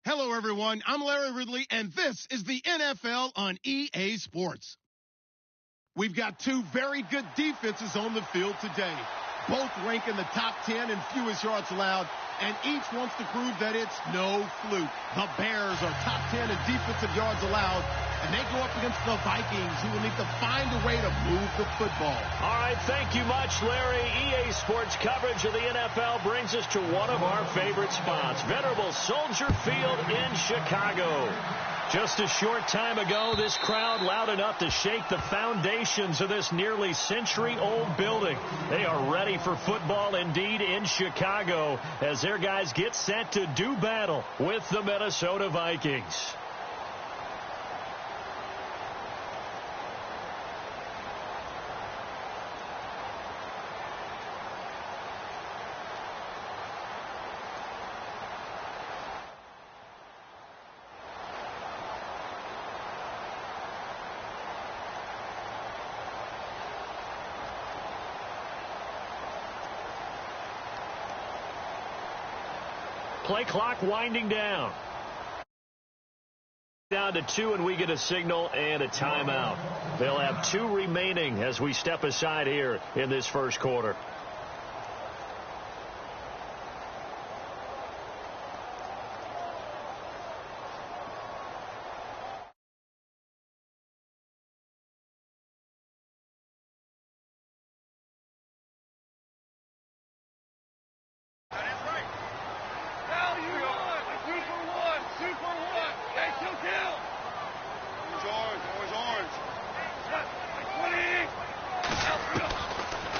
Hello, everyone. I'm Larry Ridley, and this is the NFL on EA Sports. We've got two very good defenses on the field today. Both rank in the top 10 in fewest yards allowed, and each wants to prove that it's no fluke. The Bears are top 10 in defensive yards allowed, and they go up against the Vikings, who will need to find a way to move the football. All right, thank you much, Larry. EA Sports coverage of the NFL brings us to one of our favorite spots, venerable Soldier Field in Chicago. Just a short time ago, this crowd loud enough to shake the foundations of this nearly century-old building. They are ready for football indeed in Chicago as their guys get set to do battle with the Minnesota Vikings. Play clock winding down. Down to 2, and we get a signal and a timeout. They'll have 2 remaining as we step aside here in this first quarter.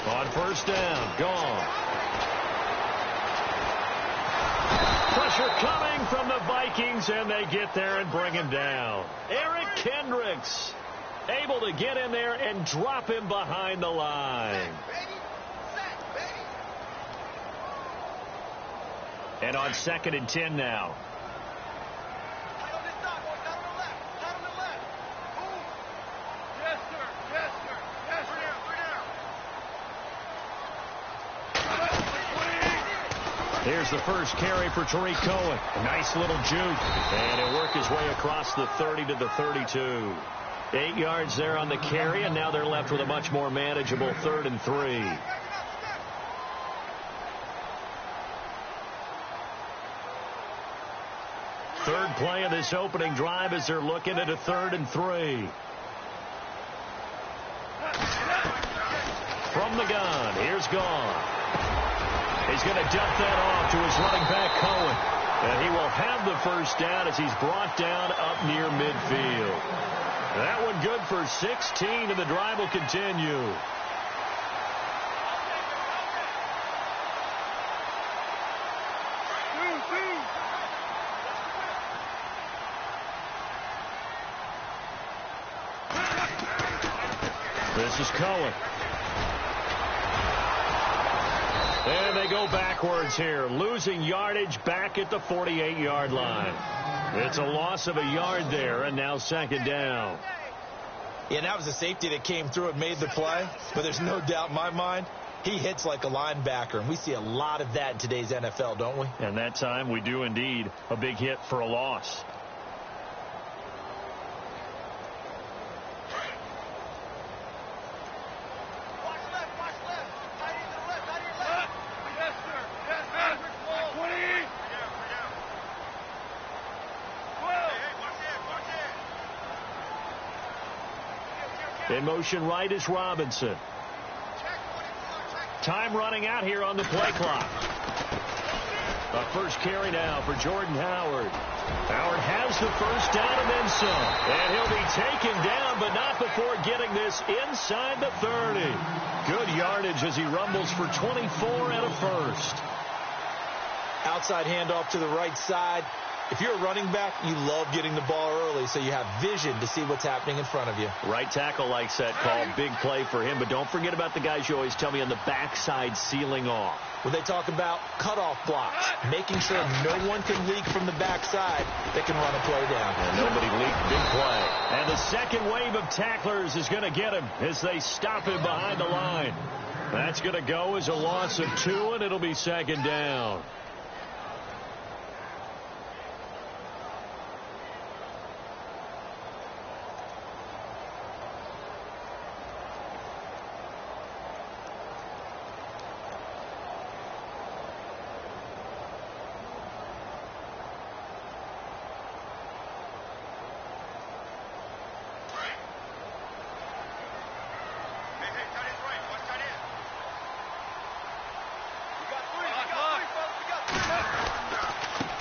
On first down, gone. Pressure coming from the Vikings, and they get there and bring him down. Eric Kendricks able to get in there and drop him behind the line. And on 2nd and 10 now. Here's the first carry for Tariq Cohen. A nice little juke. And he'll work his way across the 30 to the 32. 8 yards there on the carry, and now they're left with a much more manageable 3rd and 3. Third play of this opening drive as they're looking at a 3rd and 3. From the gun, here's Gone. He's going to dump that off to his running back, Cohen. And he will have the first down as he's brought down up near midfield. That one good for 16, and the drive will continue. This is Cohen. And they go backwards here, losing yardage back at the 48-yard line. It's a loss of a yard there, and now 2nd down. Yeah, that was a safety that came through and made the play, but there's no doubt in my mind he hits like a linebacker, and we see a lot of that in today's NFL, don't we? And that time we do indeed a big hit for a loss. In motion right is Robinson. Time running out here on the play clock. A first carry now for Jordan Howard. Howard has the first down and then some. And he'll be taken down, but not before getting this inside the 30. Good yardage as he rumbles for 24 and a first. Outside handoff to the right side. If you're a running back, you love getting the ball early so you have vision to see what's happening in front of you. Right tackle likes that call. Big play for him. But don't forget about the guys you always tell me on the backside sealing off. When they talk about cutoff blocks, making sure no one can leak from the backside that can run a play down. And nobody leaked. Big play. And the second wave of tacklers is going to get him as they stop him behind the line. That's going to go as a loss of 2, and it'll be 2nd down.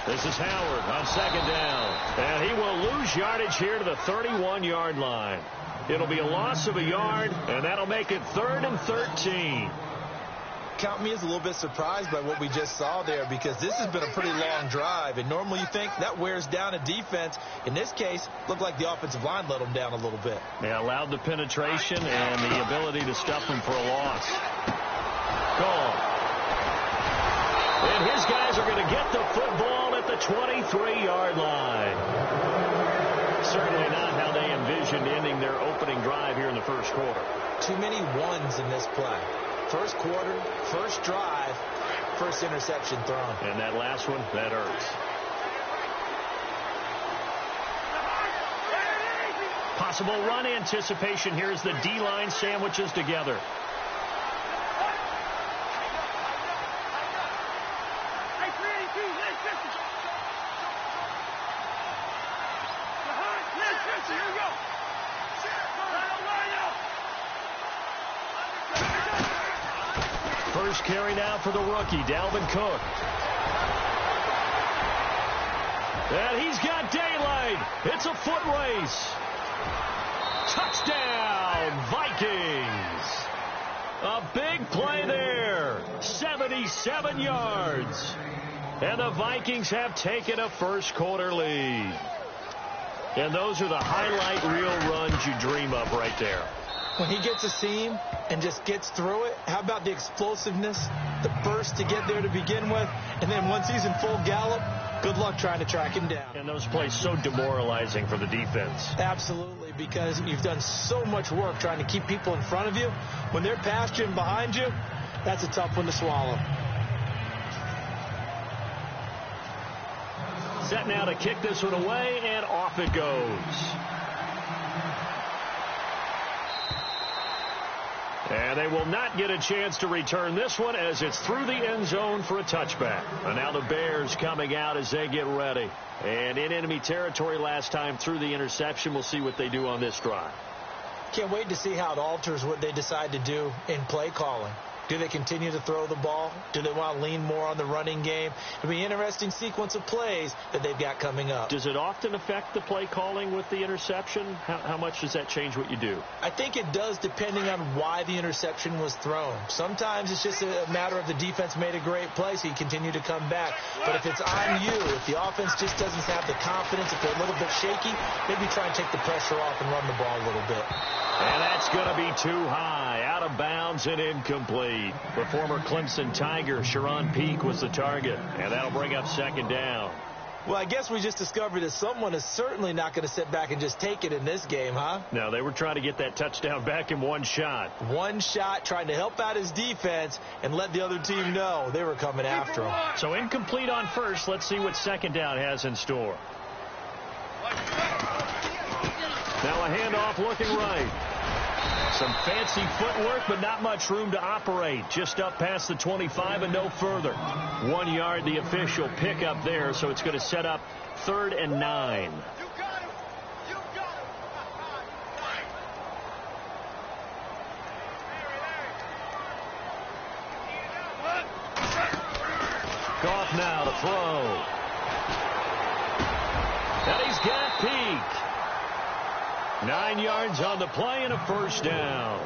This is Howard on second down. And he will lose yardage here to the 31-yard line. It'll be a loss of a yard, and that'll make it 3rd and 13. Count me as a little bit surprised by what we just saw there, because this has been a pretty long drive, and normally you think that wears down a defense. In this case, looked like the offensive line let them down a little bit. They allowed the penetration and the ability to stuff them for a loss. Goal. And his guys are going to get the football at the 23-yard line. Certainly not how they envisioned ending their opening drive here in the first quarter. Too many ones in this play. First quarter, first drive, first interception thrown. And that last one, that hurts. Possible run anticipation here as the D-line sandwiches together. First carry now for the rookie, Dalvin Cook. And he's got daylight. It's a foot race. Touchdown, Vikings. A big play there. 77 yards. And the Vikings have taken a first quarter lead. And those are the highlight reel runs you dream of right there. When he gets a seam and just gets through it, how about the explosiveness, the burst to get there to begin with, and then once he's in full gallop, good luck trying to track him down. And those plays so demoralizing for the defense. Absolutely, because you've done so much work trying to keep people in front of you. When they're past you and behind you, that's a tough one to swallow. Set now to kick this one away, and off it goes. And they will not get a chance to return this one as it's through the end zone for a touchback. And now the Bears coming out as they get ready. And in enemy territory last time through the interception. We'll see what they do on this drive. Can't wait to see how it alters what they decide to do in play calling. Do they continue to throw the ball? Do they want to lean more on the running game? It'll be an interesting sequence of plays that they've got coming up. Does it often affect the play calling with the interception? How much does that change what you do? I think it does, depending on why the interception was thrown. Sometimes it's just a matter of the defense made a great play, so you continue to come back. But if it's on you, if the offense just doesn't have the confidence, if they're a little bit shaky, maybe try and take the pressure off and run the ball a little bit. And that's going to be too high, out of bounds and incomplete. The former Clemson Tiger, Sharon Peak, was the target, and that'll bring up second down. Well, I guess we just discovered that someone is certainly not going to sit back and just take it in this game, huh? No, they were trying to get that touchdown back in one shot. One shot, trying to help out his defense and let the other team know they were coming after him. So incomplete on first. Let's see what second down has in store. Now a handoff looking right. Some fancy footwork, but not much room to operate. Just up past the 25 and no further. 1 yard, the official pickup there, so it's going to set up 3rd and 9. Goff now to throw. And he's got Peak. 9 yards on the play and a first down.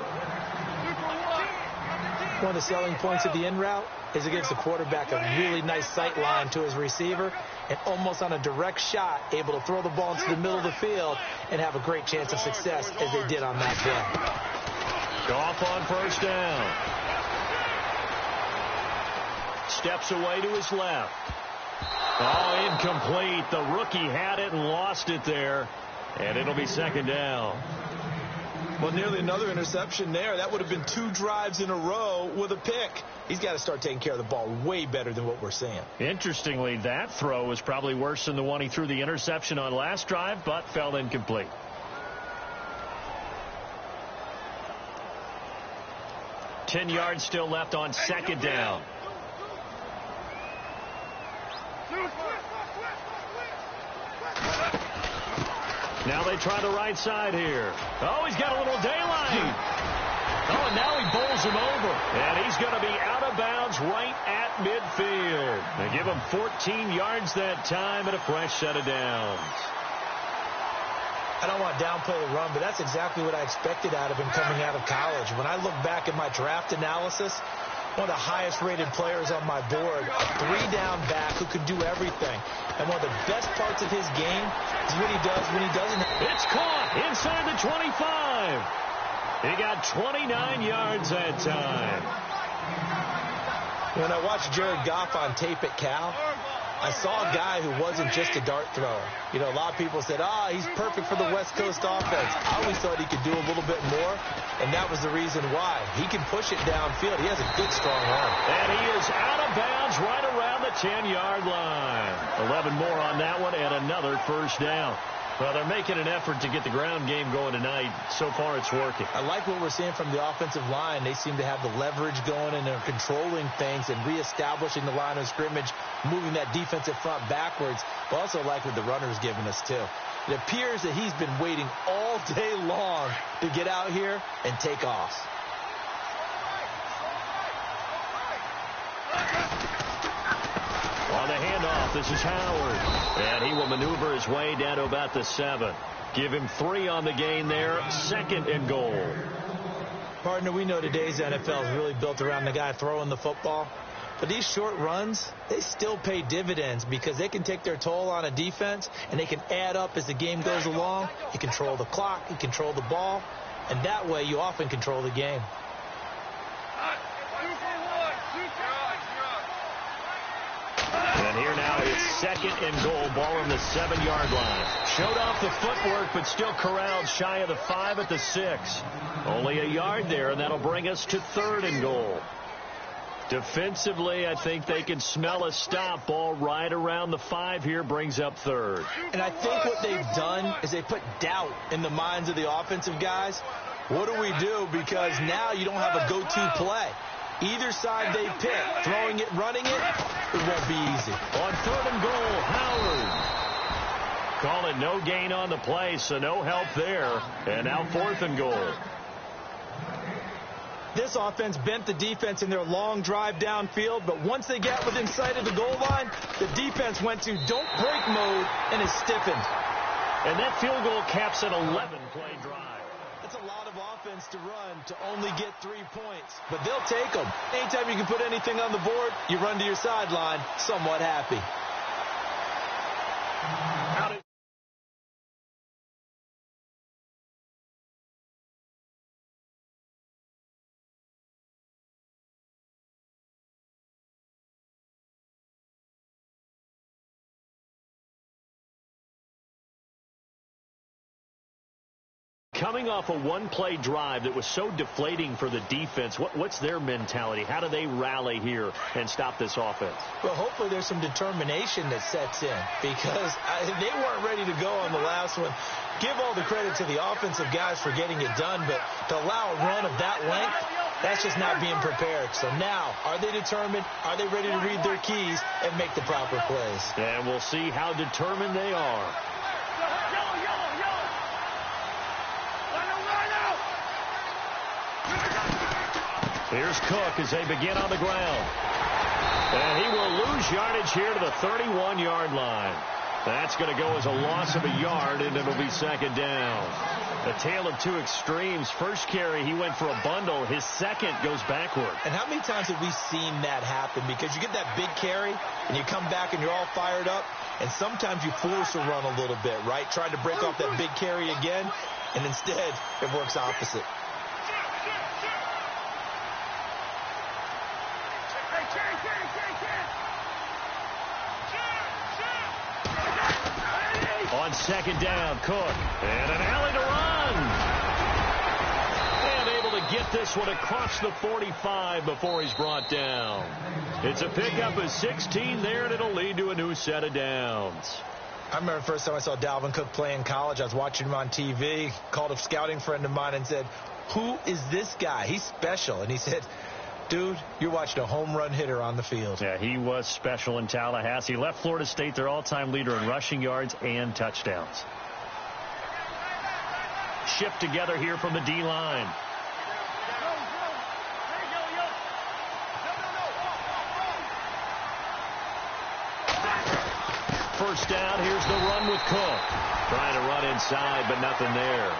One of the selling points of the in route is it gives the quarterback a really nice sight line to his receiver and almost on a direct shot able to throw the ball into the middle of the field and have a great chance of success as they did on that play. Goff on first down. Steps away to his left. Oh, incomplete. The rookie had it and lost it there. And it'll be second down. Well, nearly another interception there. That would have been 2 drives in a row with a pick. He's got to start taking care of the ball way better than what we're seeing. Interestingly, that throw was probably worse than the one he threw the interception on last drive, but fell incomplete. Ten yards still left on second down. Now they try the right side here. Oh, he's got a little daylight. Oh, and now he bowls him over. And he's going to be out of bounds right at midfield. They give him 14 yards that time and a fresh set of downs. I don't want to downplay the run, but that's exactly what I expected out of him coming out of college. When I look back at my draft analysis, one of the highest-rated players on my board, a three-down back who can do everything. And one of the best parts of his game is what he does when he doesn't. It's caught inside the 25. He got 29 yards that time. When I watched Jared Goff on tape at Cal, I saw a guy who wasn't just a dart thrower. You know, a lot of people said, he's perfect for the West Coast offense. I always thought he could do a little bit more, and that was the reason why. He can push it downfield. He has a good, strong arm. And he is out of bounds right around the 10-yard line. 11 more on that one and another first down. Well, they're making an effort to get the ground game going tonight. So far, it's working. I like what we're seeing from the offensive line. They seem to have the leverage going, and they're controlling things and reestablishing the line of scrimmage, moving that defensive front backwards. I also like what the runner's giving us, too. It appears that he's been waiting all day long to get out here and take off. On the handoff, this is Howard. And he will maneuver his way down to about the 7. Give him 3 on the gain there. 2nd and goal. Partner, we know today's NFL is really built around the guy throwing the football. But these short runs, they still pay dividends because they can take their toll on a defense, and they can add up as the game goes along. You control the clock, you control the ball, and that way you often control the game. And here now it's 2nd and goal, ball on the 7-yard line. Showed off the footwork, but still corralled shy of the 5 at the 6. Only a yard there, and that'll bring us to 3rd and goal. Defensively, I think they can smell a stop. Ball right around the 5 here, brings up 3rd. And I think what they've done is they put doubt in the minds of the offensive guys. What do we do? Because now you don't have a go-to play. Either side they pick, throwing it, running it, it won't be easy. On 3rd and goal, Howard. Call it no gain on the play, so no help there. And now 4th and goal. This offense bent the defense in their long drive downfield, but once they got within sight of the goal line, the defense went to don't break mode and is stiffened. And that field goal caps an 11-play drive. That's a lot of offense to run to only get 3 points, but they'll take them. Anytime you can put anything on the board, you run to your sideline somewhat happy. Coming off a one-play drive that was so deflating for the defense, what's their mentality? How do they rally here and stop this offense? Well, hopefully there's some determination that sets in because they weren't ready to go on the last one. Give all the credit to the offensive guys for getting it done, but to allow a run of that length, that's just not being prepared. So now, are they determined? Are they ready to read their keys and make the proper plays? And we'll see how determined they are. Here's Cook as they begin on the ground. And he will lose yardage here to the 31-yard line. That's going to go as a loss of a yard, and it'll be 2nd down. A tale of two extremes. First carry, he went for a bundle. His second goes backward. And how many times have we seen that happen? Because you get that big carry, and you come back, and you're all fired up, and sometimes you force a run a little bit, right? Trying to break off that big carry again, and instead it works opposite. On 2nd down, Cook. And an alley to run. And able to get this one across the 45 before he's brought down. It's a pickup of 16 there, and it'll lead to a new set of downs. I remember the first time I saw Dalvin Cook play in college. I was watching him on TV, called a scouting friend of mine and said, "Who is this guy? He's special." And he said, "Dude, you're watching a home run hitter on the field." Yeah, he was special in Tallahassee. Left Florida State their all-time leader in rushing yards and touchdowns. Shift together here from the D-line. first down. Here's the run with Cook. Trying to run inside, but nothing there.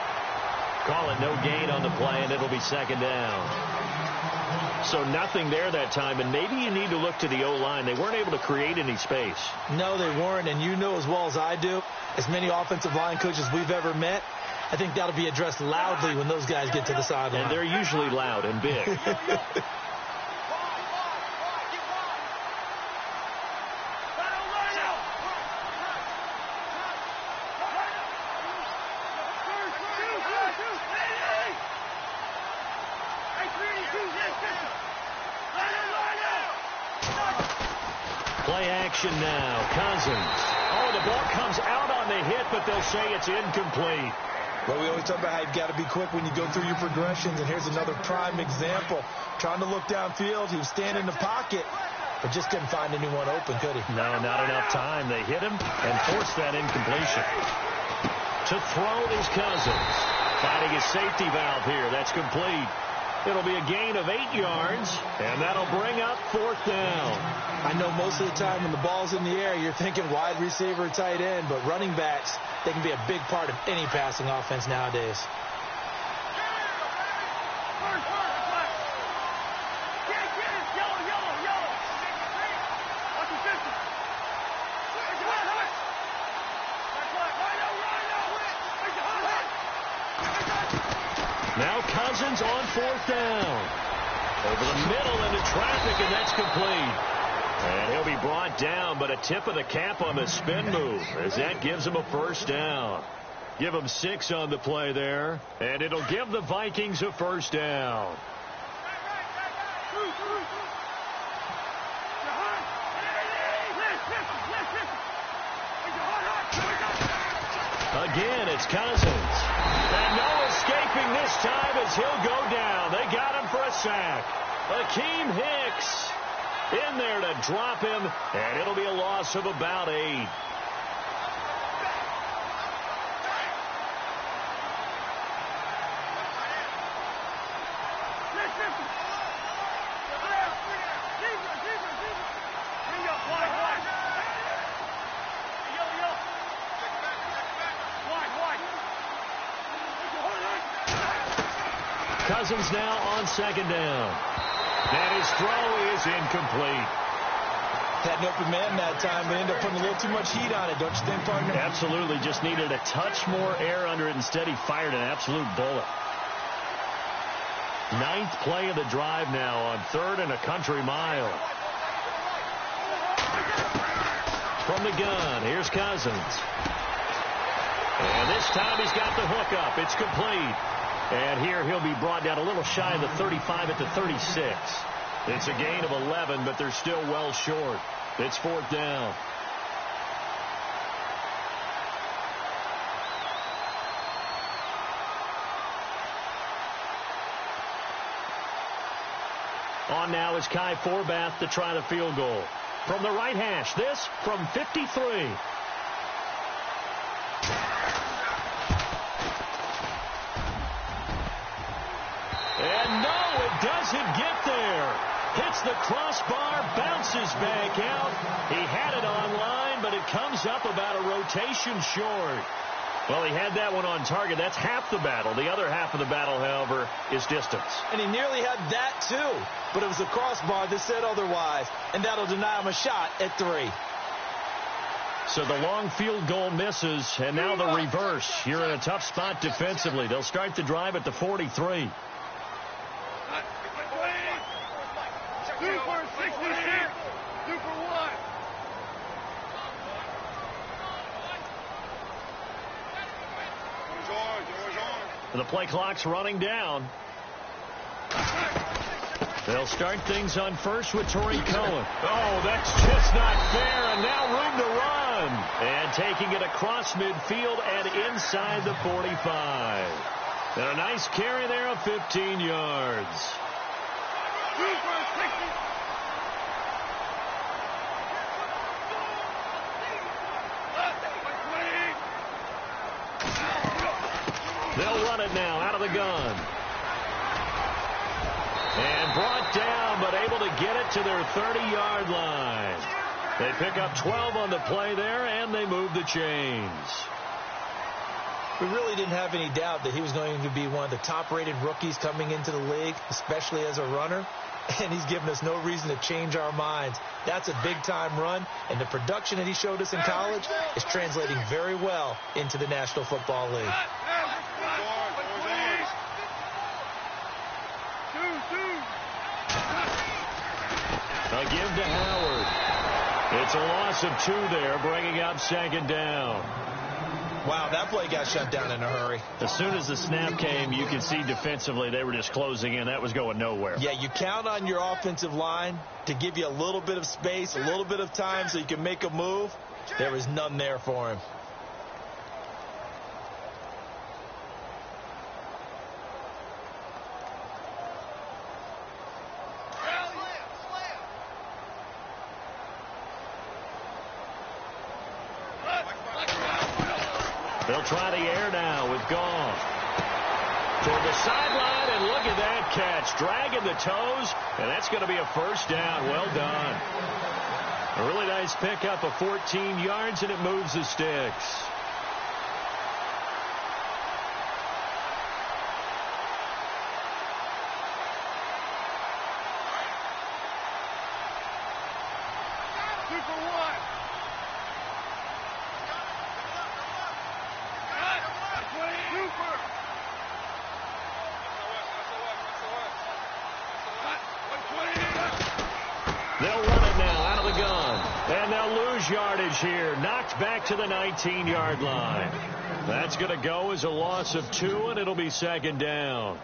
Call it no gain on the play, and it'll be second down. So nothing there that time, and maybe you need to look to the O-line. They weren't able to create any space. No, they weren't, and you know as well as I do, as many offensive line coaches we've ever met, I think that'll be addressed loudly when those guys get to the sideline. And they're usually loud and big. Play action now. Cousins. Oh, the ball comes out on the hit, but they'll say it's incomplete. Well, we always talk about how you've got to be quick when you go through your progressions, and here's another prime example. Trying to look downfield, he was standing in the pocket, but just couldn't find anyone open, could he? No, not enough time. They hit him and forced that incompletion. To throw is Cousins. Finding his safety valve here. That's complete. It'll be a gain of 8 yards, and that'll bring up fourth down. I know most of the time when the ball's in the air, you're thinking wide receiver, tight end, but running backs, they can be a big part of any passing offense nowadays. Now Cousins on fourth down. Over the middle into traffic, and that's complete. And he'll be brought down, but a tip of the cap on the spin move, as that gives him a first down. Give him 6 on the play there, and it'll give the Vikings a first down. Again, it's Cousins. And no escaping this time as he'll go down. They got him for a sack. Akeem Hicks in there to drop him, and it'll be a loss of about 8. Cousins now on second down. And his throw is incomplete. Had an open man that time, but ended up putting a little too much heat on it, don't you think, partner? Absolutely. Just needed a touch more air under it. Instead, he fired an absolute bullet. 9th play of the drive now on 3rd and a country mile. From the gun, here's Cousins. And this time he's got the hook up. It's complete. And here he'll be brought down a little shy of the 35 at the 36. It's a gain of 11, but they're still well short. It's fourth down. On now is Kai Forbath to try the field goal. From the right hash, this from 53. And no, it doesn't get there. Hits the crossbar, bounces back out. He had it online, but it comes up about a rotation short. Well, he had that one on target. That's half the battle. The other half of the battle, however, is distance. And he nearly had that, too. But it was a crossbar that said otherwise, and that'll deny him a shot at 3. So the long field goal misses, and now the reverse. You're in a tough spot defensively. They'll start the drive at the 43. The play clock's running down. They'll start things on first with Torrey Cohen. Oh, that's just not fair, and now room to run. And taking it across midfield and inside the 45. And a nice carry there of 15 yards. They'll run it now out of the gun. And brought down, but able to get it to their 30-yard line. They pick up 12 on the play there, and they move the chains. We really didn't have any doubt that he was going to be one of the top-rated rookies coming into the league, especially as a runner. And he's given us no reason to change our minds. That's a big-time run, and the production that he showed us in college is translating very well into the National Football League. A give to Howard. It's a loss of 2 there, bringing up 2nd down. Wow, that play got shut down in a hurry. As soon as the snap came, you could see defensively they were just closing in. That was going nowhere. Yeah, you count on your offensive line to give you a little bit of space, a little bit of time so you can make a move. There was none there for him. They'll try the air now with Gone. Toward the sideline, and look at that catch. Dragging the toes, and that's going to be a 1st down. Well done. A really nice pickup of 14 yards, and it moves the sticks. They'll run it now out of the gun. And they'll lose yardage here. Knocked back to the 19-yard line. That's going to go as a loss of 2, and it'll be 2nd down.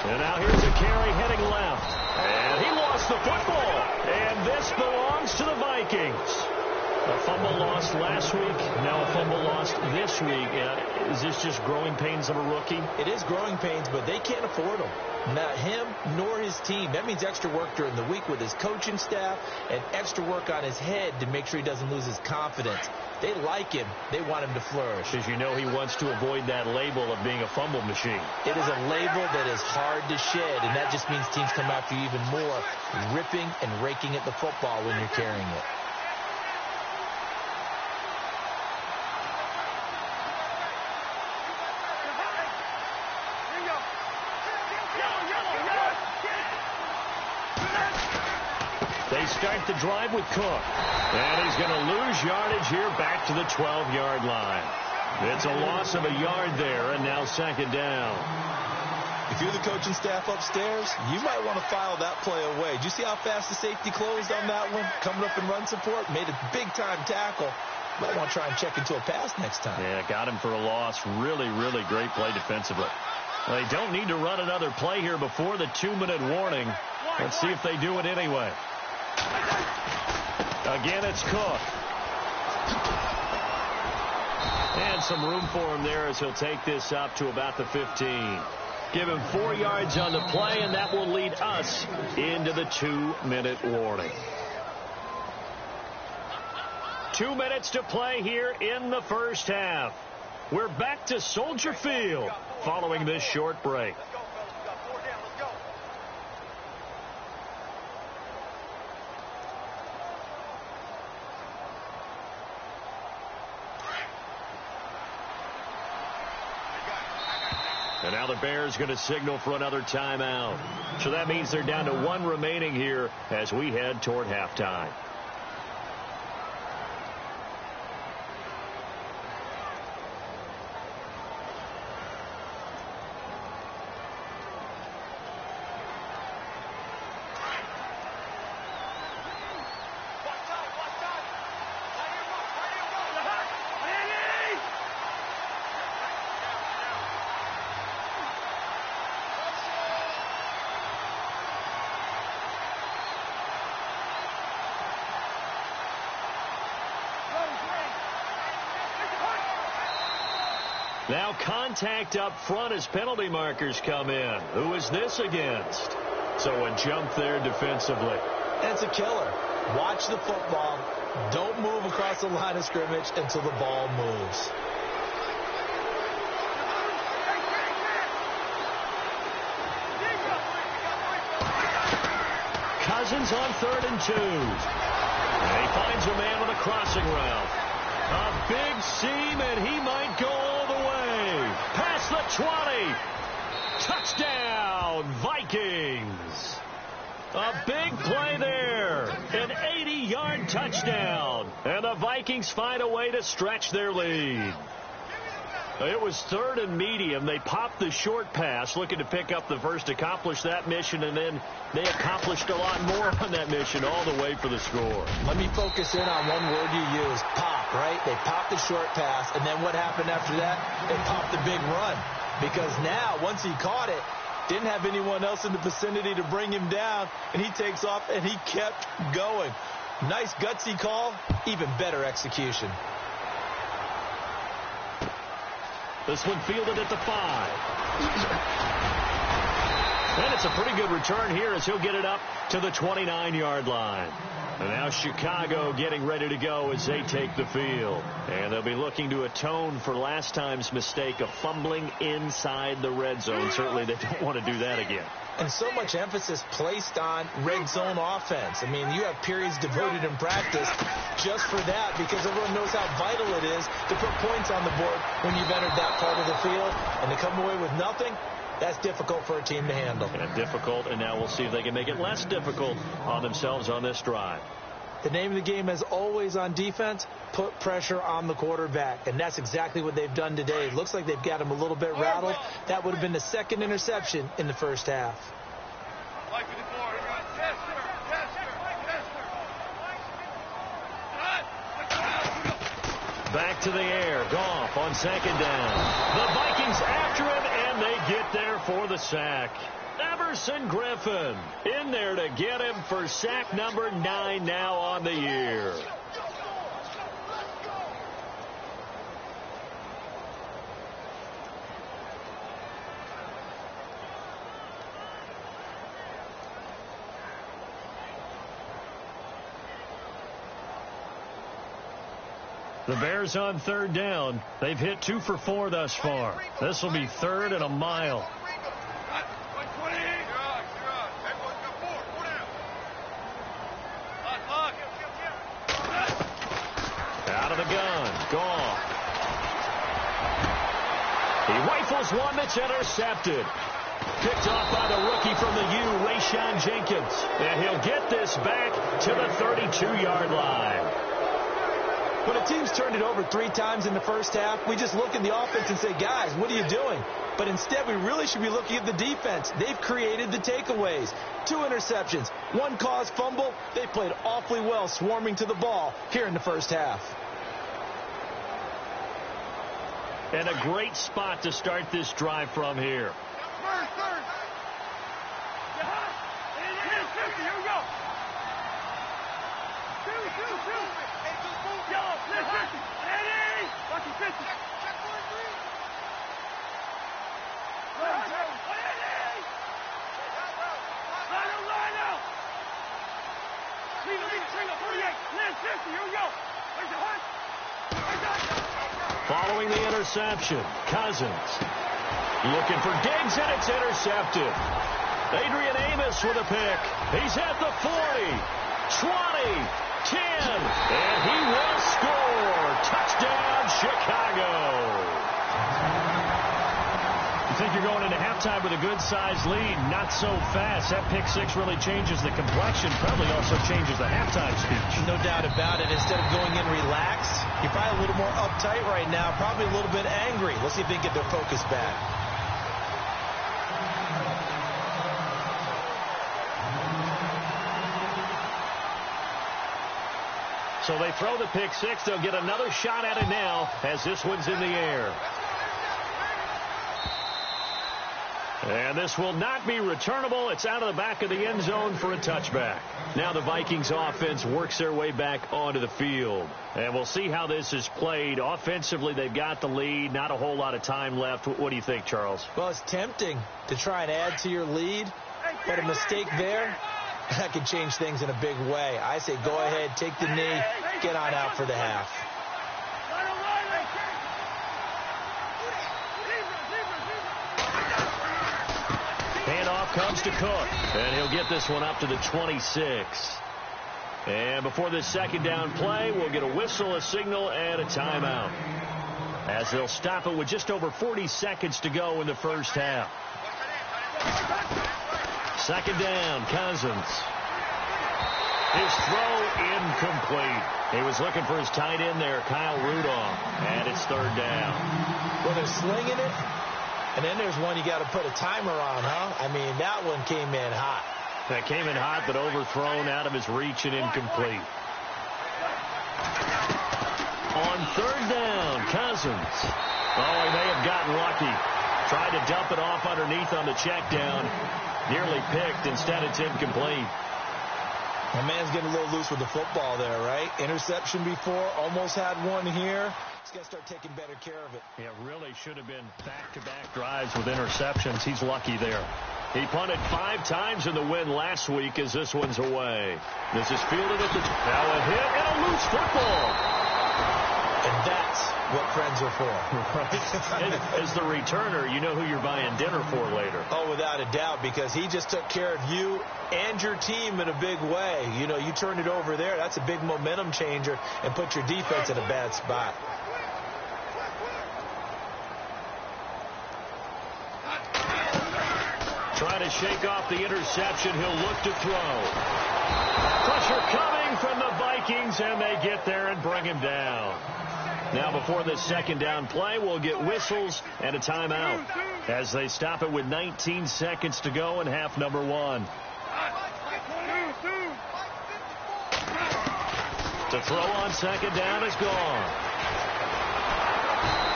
And now here's a carry heading left. And he lost the football. And this belongs to the Vikings. A fumble lost last week, now a fumble lost this week. Is this just growing pains of a rookie? It is growing pains, but they can't afford them. Not him nor his team. That means extra work during the week with his coaching staff and extra work on his head to make sure he doesn't lose his confidence. They like him. They want him to flourish. Because you know he wants to avoid that label of being a fumble machine. It is a label that is hard to shed, and that just means teams come after you even more, ripping and raking at the football when you're carrying it. They start the drive with Cook. And he's going to lose yardage here back to the 12-yard line. It's a loss of a yard there, and now 2nd down. If you're the coaching staff upstairs, you might want to file that play away. Did you see how fast the safety closed on that one? Coming up in run support, made a big-time tackle. Might want to try and check into a pass next time. Yeah, got him for a loss. Really, really great play defensively. Well, they don't need to run another play here before the 2-minute warning. Let's see if they do it anyway. Again, it's Cook. And some room for him there as he'll take this up to about the 15. Give him 4 yards on the play, and that will lead us into the 2-minute warning. 2 minutes to play here in the first half. We're back to Soldier Field following this short break. And now the Bears going to signal for another timeout. So that means they're down to 1 remaining here as we head toward halftime. Now contact up front as penalty markers come in. Who is this against? So a jump there defensively. That's a killer. Watch the football. Don't move across the line of scrimmage until the ball moves. Texans on 3rd and 2. And he finds a man on a crossing route. A big seam, and he might go all the way. Past the 20. Touchdown, Vikings. A big play there. An 80-yard touchdown. And the Vikings find a way to stretch their lead. It was 3rd and medium. They popped the short pass, looking to pick up the first, accomplish that mission, and then they accomplished a lot more on that mission all the way for the score. Let me focus in on one word you used, pop, right? They popped the short pass, and then what happened after that? They popped the big run. Because now, once he caught it, didn't have anyone else in the vicinity to bring him down, and he takes off, and he kept going. Nice gutsy call, even better execution. This one fielded at the 5. And it's a pretty good return here as he'll get it up to the 29-yard line. And now Chicago getting ready to go as they take the field. And they'll be looking to atone for last time's mistake of fumbling inside the red zone. Certainly they don't want to do that again. And so much emphasis placed on red zone offense. I mean, you have periods devoted in practice just for that because everyone knows how vital it is to put points on the board when you've entered that part of the field. And to come away with nothing, that's difficult for a team to handle. And difficult, and now we'll see if they can make it less difficult on themselves on this drive. The name of the game, as always on defense, put pressure on the quarterback. And that's exactly what they've done today. It looks like they've got him a little bit rattled. That would have been the second interception in the first half. Back to the air. Goff on 2nd down. The Vikings after him, and they get there for the sack. Everson Griffin in there to get him for sack number 9 now on the year. The Bears on 3rd down. They've hit 2 for 4 thus far. This will be 3rd and a mile. Out of the gun. Goff. He rifles one that's intercepted. Picked off by the rookie from the U, Rayshon Jenkins. And he'll get this back to the 32-yard line. When a team's turned it over 3 times in the first half, we just look at the offense and say, guys, what are you doing? But instead, we really should be looking at the defense. They've created the takeaways. 2 interceptions, 1 caused fumble. They played awfully well swarming to the ball here in the first half. And a great spot to start this drive from here. Following the interception, Cousins looking for Diggs, and it's intercepted. Adrian Amos with a pick. He's at the 40, 20, 10, and he will score. Touchdown, Chicago. You think you're going into halftime with a good-sized lead, not so fast. That pick 6 really changes the complexion, probably also changes the halftime speech. No doubt about it. Instead of going in relaxed, you're probably a little more uptight right now, probably a little bit angry. Let's see if they can get their focus back. So they throw the pick 6. They'll get another shot at it now as this one's in the air. And this will not be returnable. It's out of the back of the end zone for a touchback. Now the Vikings offense works their way back onto the field. And we'll see how this is played. Offensively, they've got the lead. Not a whole lot of time left. What do you think, Charles? Well, it's tempting to try and add to your lead, but a mistake there, that could change things in a big way. I say go ahead, take the knee, get on out for the half. Handoff comes to Cook, and he'll get this one up to the 26. And before this second down play, we'll get a whistle, a signal, and a timeout, as they'll stop it with just over 40 seconds to go in the first half. Second down, Cousins. His throw incomplete. He was looking for his tight end there, Kyle Rudolph, and it's third down. Well, they're slinging it, and then there's one you got to put a timer on, huh? I mean, that one came in hot. That came in hot, but overthrown, out of his reach, and incomplete. On third down, Cousins. Oh, he may have gotten lucky. Tried to dump it off underneath on the check down. Nearly picked. Instead, it's incomplete. My man's getting a little loose with the football there, right? Interception before, almost had one here. He's got to start taking better care of it. Yeah, really should have been back-to-back drives with interceptions. He's lucky there. He punted 5 times in the win last week as this one's away. This is fielded at the... Now a hit and a loose football. And that's what friends are for. Right. As the returner, you know who you're buying dinner for later. Oh, without a doubt, because he just took care of you and your team in a big way. You know, you turned it over there. That's a big momentum changer and put your defense in a bad spot. Trying to shake off the interception. He'll look to throw. Pressure coming from the Vikings, and they get there and bring him down. Now, before this second down play, we'll get whistles and a timeout as they stop it with 19 seconds to go in half number 1. To throw on second down is gone.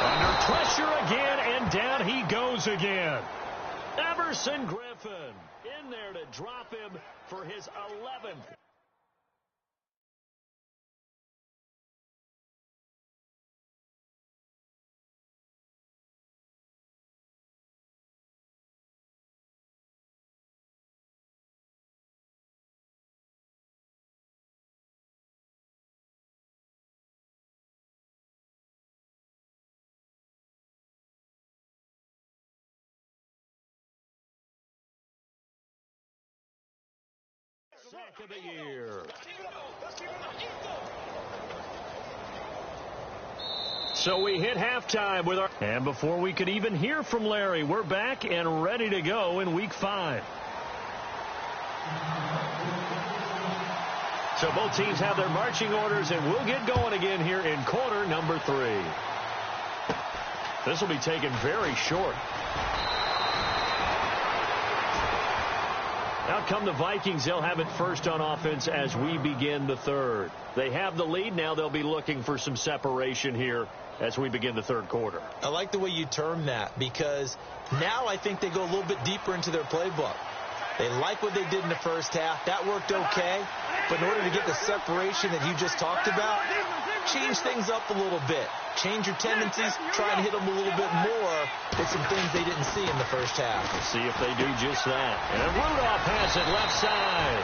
Under pressure again, and down he goes again. Everson Griffin in there to drop him for his 11th. Sack of the year. So we hit halftime with our... And before we could even hear from Larry, we're back and ready to go in Week 5. So both teams have their marching orders, and we'll get going again here in quarter number 3. This will be taken very short. Out come the Vikings. They'll have it first on offense as we begin the third. They have the lead. Now they'll be looking for some separation here as we begin the third quarter. I like the way you term that, because now I think they go a little bit deeper into their playbook. They like what they did in the first half. That worked okay. But in order to get the separation that you just talked about, change things up a little bit. Change your tendencies. Try and hit them a little bit more with some things they didn't see in the first half. Let's see if they do just that. And Rudolph has it left side.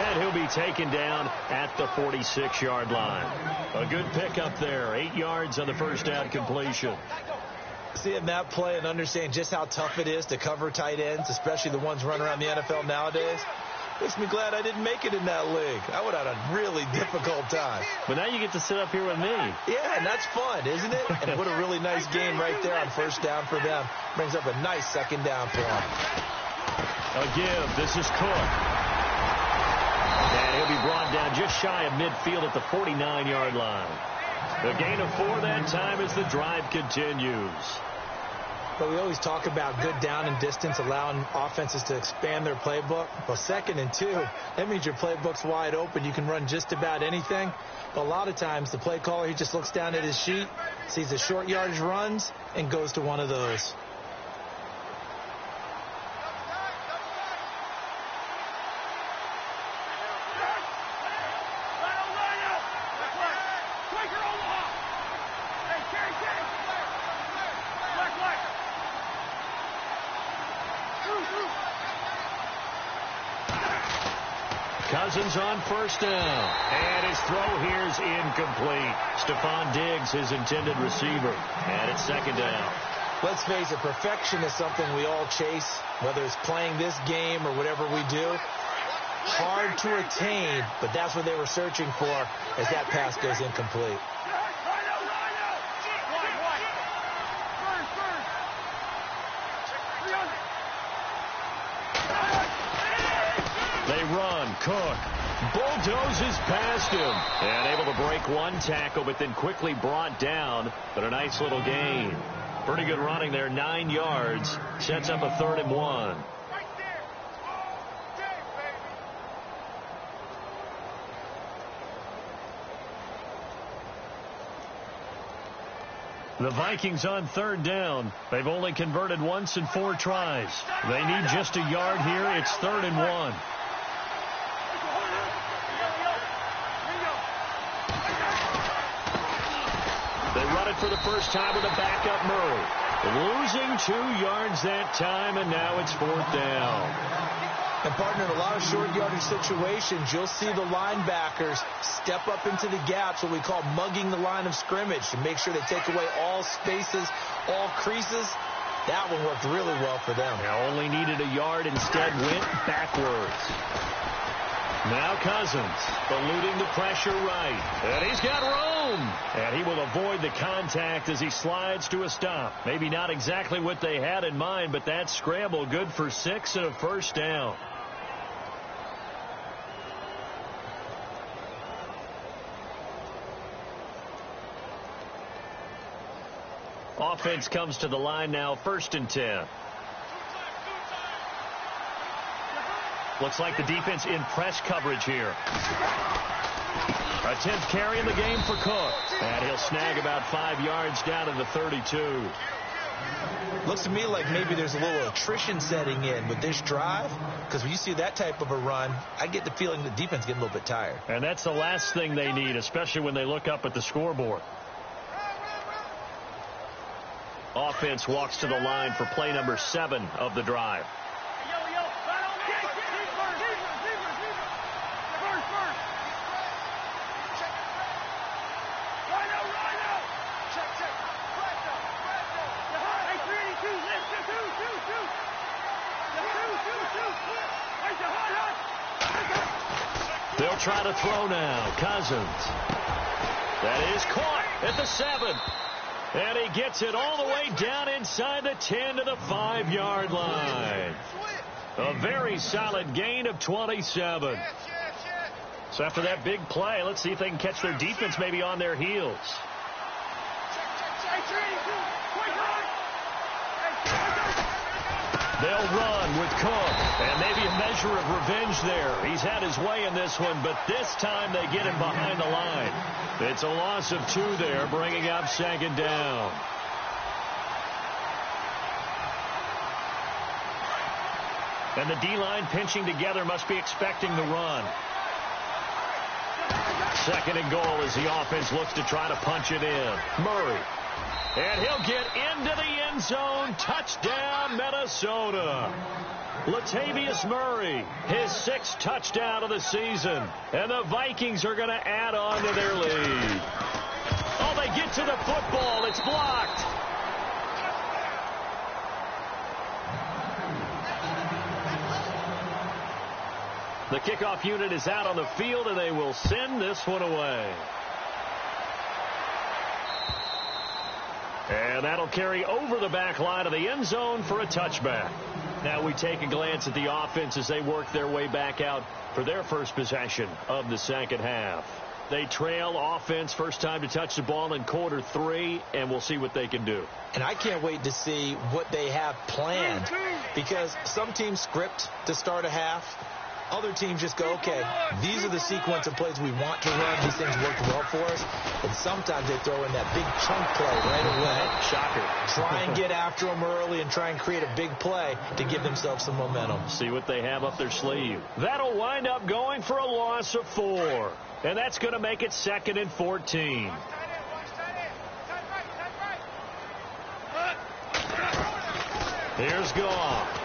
And he'll be taken down at the 46-yard line. A good pickup there. 8 yards on the first down completion. Seeing that play and understand just how tough it is to cover tight ends, especially the ones running around the NFL nowadays, makes me glad I didn't make it in that league. I would have had a really difficult time. But now you get to sit up here with me. Yeah, and that's fun, isn't it? And what a really nice game right there on first down for them. Brings up a nice second down for them. A give. This is Cook. And he'll be brought down just shy of midfield at the 49-yard line. The gain of 4 that time as the drive continues. But we always talk about good down and distance, allowing offenses to expand their playbook. Well, 2nd and 2, that means your playbook's wide open. You can run just about anything. But a lot of times, the play caller, he just looks down at his sheet, sees the short yardage runs, and goes to one of those. Cousins on first down. And his throw here is incomplete. Stephon Diggs, his intended receiver. And it's second down. Let's face it, perfection is something we all chase, whether it's playing this game or whatever we do. Hard to attain, but that's what they were searching for as that pass goes incomplete. They run. Cook bulldozes past him. And able to break one tackle, but then quickly brought down. But a nice little gain. Pretty good running there, 9 yards. Sets up a 3rd and 1. The Vikings on 3rd down. They've only converted once in 4 tries. They need just a yard here. It's 3rd and 1. They run it for the first time with a backup Murray. Losing 2 yards that time, and now it's 4th down. And, partner, in a lot of short yardage situations, you'll see the linebackers step up into the gaps, what we call mugging the line of scrimmage, to make sure they take away all spaces, all creases. That one worked really well for them. They only needed a yard, instead went backwards. Now Cousins, eluding the pressure right. And he's got room. And he will avoid the contact as he slides to a stop. Maybe not exactly what they had in mind, but that scramble good for 6 and a 1st down. Offense comes to the line now, 1st and 10. Looks like the defense in press coverage here. A 10th carry in the game for Cook. And he'll snag about 5 yards down to the 32. Looks to me like maybe there's a little attrition setting in with this drive, because when you see that type of a run, I get the feeling the defense getting a little bit tired. And that's the last thing they need, especially when they look up at the scoreboard. Offense walks to the line for play number 7 of the drive. They'll try to throw now. Cousins. That is caught at the 7. And he gets it all the way down inside the 10 to the 5-yard line. A very solid gain of 27. So after that big play, let's see if they can catch their defense maybe on their heels. They'll run with Cook, and maybe a measure of revenge there. He's had his way in this one, but this time they get him behind the line. It's a loss of 2 there, bringing up 2nd down. And the D-line pinching together, must be expecting the run. 2nd and goal as the offense looks to try to punch it in. Murray. And he'll get into the end zone. Touchdown, Minnesota. Latavius Murray, his 6th touchdown of the season. And the Vikings are going to add on to their lead. Oh, they get to the football. It's blocked. The kickoff unit is out on the field, and they will send this one away. And that'll carry over the back line of the end zone for a touchback. Now we take a glance at the offense as they work their way back out for their first possession of the 2nd half. They trail offense, first time to touch the ball in quarter 3, and we'll see what they can do. And I can't wait to see what they have planned, because some teams script to start a half. Other teams just go, okay, these are the sequence of plays we want to run. These things work well for us. And sometimes they throw in that big chunk play right away. Shocker. Try and get after them early and try and create a big play to give themselves some momentum. See what they have up their sleeve. That'll wind up going for a loss of 4. And that's going to make it 2nd and 14. Here's Goff.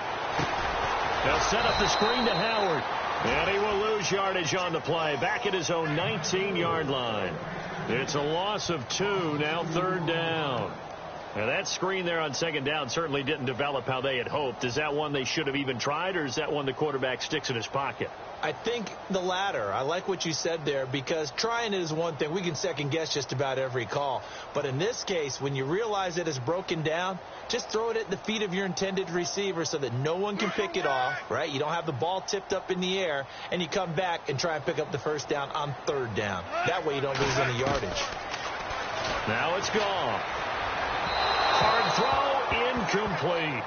They'll set up the screen to Howard. And he will lose yardage on the play. Back at his own 19-yard line. It's a loss of 2, now 3rd down. Now that screen there on second down certainly didn't develop how they had hoped. Is that one they should have even tried, or is that one the quarterback sticks in his pocket? I think the latter. I like what you said there, because trying it is one thing. We can second guess just about every call. But in this case, when you realize it is broken down, just throw it at the feet of your intended receiver so that no one can pick it off, right? You don't have the ball tipped up in the air, and you come back and try and pick up the first down on third down. That way you don't lose any yardage. Now it's gone. Hard throw, incomplete.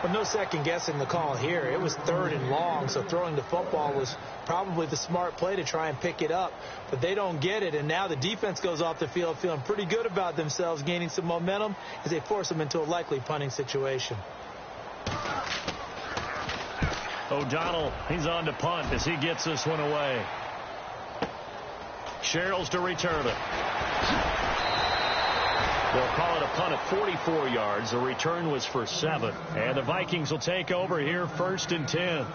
But no second guessing the call here. It was third and long, so throwing the football was probably the smart play to try and pick it up. But they don't get it, and now the defense goes off the field feeling pretty good about themselves, gaining some momentum as they force them into a likely punting situation. O'Donnell, he's on to punt as he gets this one away. Sherrills to return it. They'll call it a punt of 44 yards. The return was for 7. And the Vikings will take over here, 1st and 10.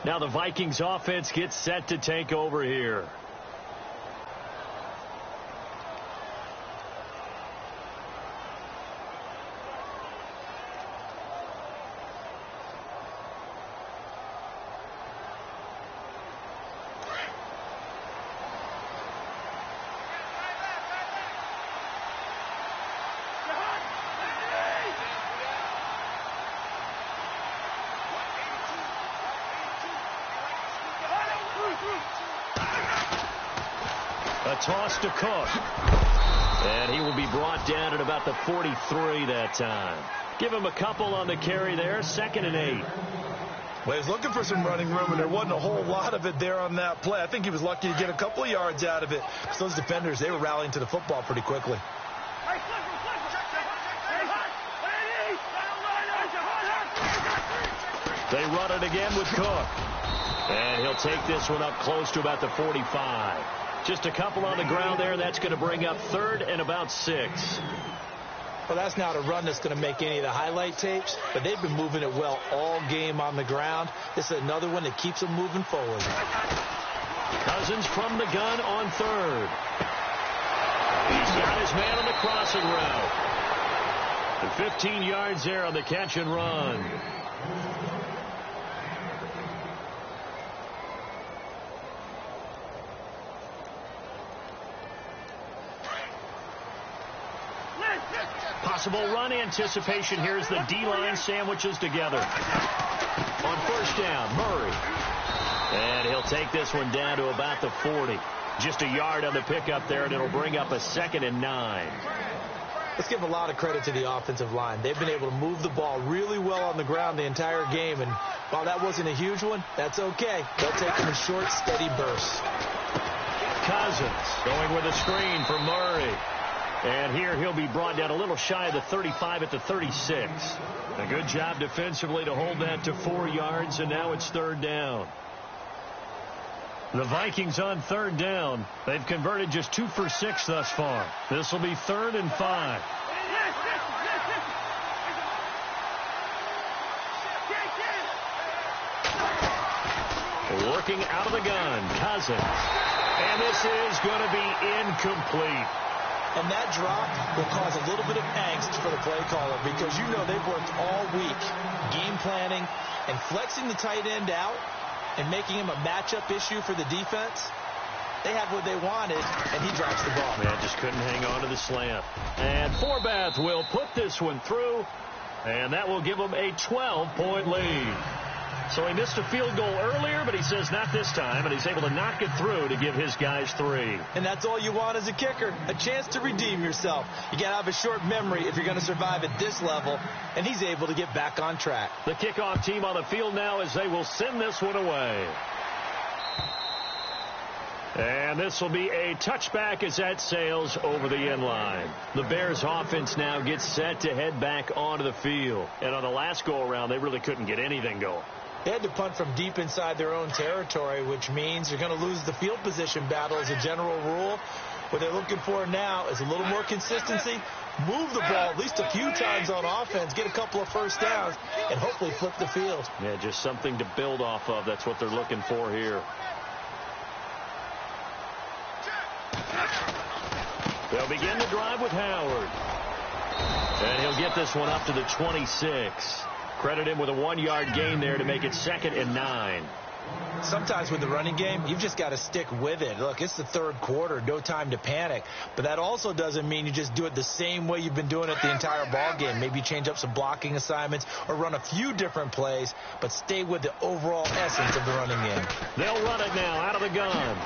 Now the Vikings offense gets set to take over here. A toss to Cook. And he will be brought down at about the 43 that time. Give him a couple on the carry there. 2nd and 8. Well, he was looking for some running room, and there wasn't a whole lot of it there on that play. I think he was lucky to get a couple of yards out of it. Because those defenders, they were rallying to the football pretty quickly. They run it again with Cook. And he'll take this one up close to about the 45. Just a couple on the ground there. That's going to bring up 3rd and about 6. Well, that's not a run that's going to make any of the highlight tapes, but they've been moving it well all game on the ground. This is another one that keeps them moving forward. Cousins from the gun on 3rd. He's got his man on the crossing route. And 15 yards there on the catch and run. Possible run anticipation. Here's the D-line sandwiches together. On 1st down, Murray. And he'll take this one down to about the 40. Just a yard on the pickup there, and it'll bring up a 2nd and 9. Let's give a lot of credit to the offensive line. They've been able to move the ball really well on the ground the entire game, and while that wasn't a huge one, that's okay. They'll take them in short, steady bursts. Cousins going with a screen for Murray. And here he'll be brought down a little shy of the 35 at the 36. A good job defensively to hold that to 4 yards, and now it's 3rd down. The Vikings on 3rd down. They've converted just 2 for 6 thus far. This will be 3rd and 5. Working out of the gun, Cousins. And this is going to be incomplete. And that drop will cause a little bit of angst for the play caller, because you know they've worked all week game planning and flexing the tight end out and making him a matchup issue for the defense. They had what they wanted, and he drops the ball. Man, just couldn't hang on to the slant. And Forbath will put this one through, and that will give them a 12-point lead. So he missed a field goal earlier, but he says not this time, and he's able to knock it through to give his guys 3. And that's all you want as a kicker, a chance to redeem yourself. You got to have a short memory if you're going to survive at this level, and he's able to get back on track. The kickoff team on the field now as they will send this one away. And this will be a touchback as that sails over the end line. The Bears offense now gets set to head back onto the field. And on the last go-around, they really couldn't get anything going. They had to punt from deep inside their own territory, which means you're going to lose the field position battle as a general rule. What they're looking for now is a little more consistency, move the ball at least a few times on offense, get a couple of first downs, and hopefully flip the field. Yeah, just something to build off of. That's what they're looking for here. They'll begin the drive with Howard. And he'll get this one up to the 26. Credit him with a 1-yard gain there to make it 2nd and 9. Sometimes with the running game, you've just got to stick with it. Look, it's the third quarter, no time to panic. But that also doesn't mean you just do it the same way you've been doing it the entire ball game. Maybe you change up some blocking assignments or run a few different plays, but stay with the overall essence of the running game. They'll run it now out of the gun.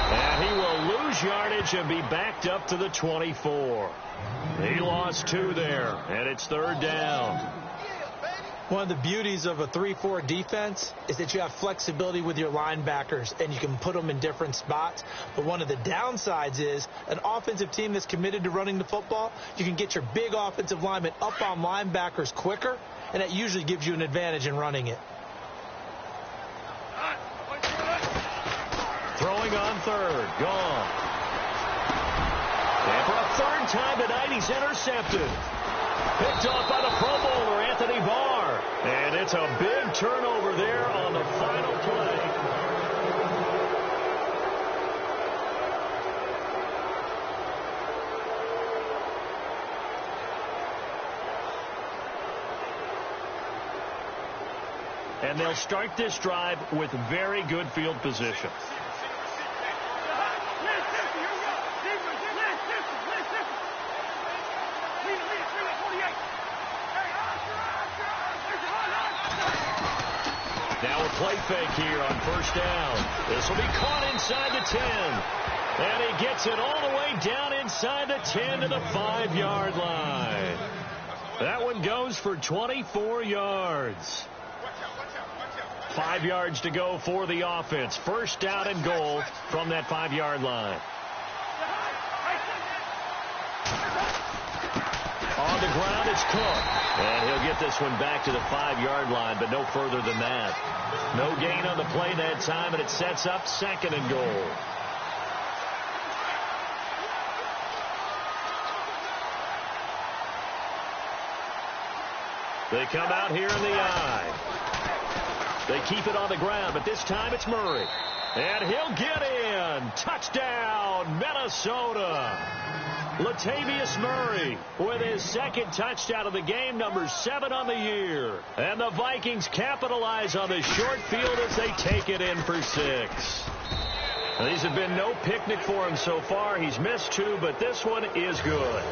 And he will lose yardage and be backed up to the 24. He lost 2 there, and it's 3rd down. One of the beauties of a 3-4 defense is that you have flexibility with your linebackers, and you can put them in different spots. But one of the downsides is an offensive team that's committed to running the football, you can get your big offensive linemen up on linebackers quicker, and that usually gives you an advantage in running it. Throwing on 3rd. Gone. And for a 3rd time tonight, he's intercepted. Picked off by the Pro Bowler, Anthony Barr. And it's a big turnover there on the final play. And they'll start this drive with very good field position. Now a play fake here on 1st down. This will be caught inside the 10. And he gets it all the way down inside the 10 to the 5-yard line. That one goes for 24 yards. 5 yards to go for the offense. 1st down and goal from that 5-yard line. On the ground, it's Cook. And he'll get this one back to the 5-yard line, but no further than that. No gain on the play that time, and it sets up 2nd and goal. They come out here in the eye. They keep it on the ground, but this time it's Murray. And he'll get in. Touchdown, Minnesota. Latavius Murray with his 2nd touchdown of the game, number 7 on the year. And the Vikings capitalize on the short field as they take it in for 6. Now, these have been no picnic for him so far. He's missed 2, but this one is good.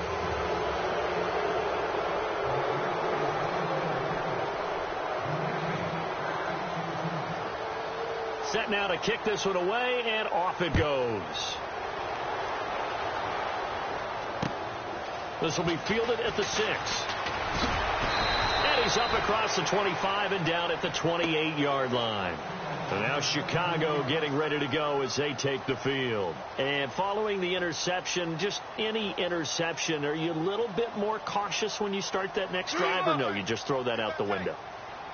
Set now to kick this one away, and off it goes. This will be fielded at the 6. And he's up across the 25 and down at the 28-yard line. So now Chicago getting ready to go as they take the field. And following the interception, just any interception, are you a little bit more cautious when you start that next drive, or no, you just throw that out the window?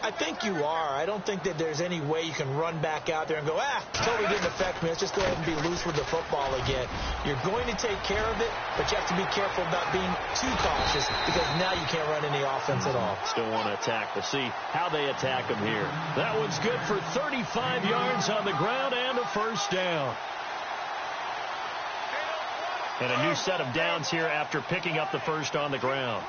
I think you are. I don't think that there's any way you can run back out there and go, totally didn't affect me. Let's just go ahead and be loose with the football again. You're going to take care of it, but you have to be careful about being too cautious because now you can't run any offense at all. Still want to attack. We'll see how they attack them here. That one's good for 35 yards on the ground and a 1st down. And a new set of downs here after picking up the 1st on the ground.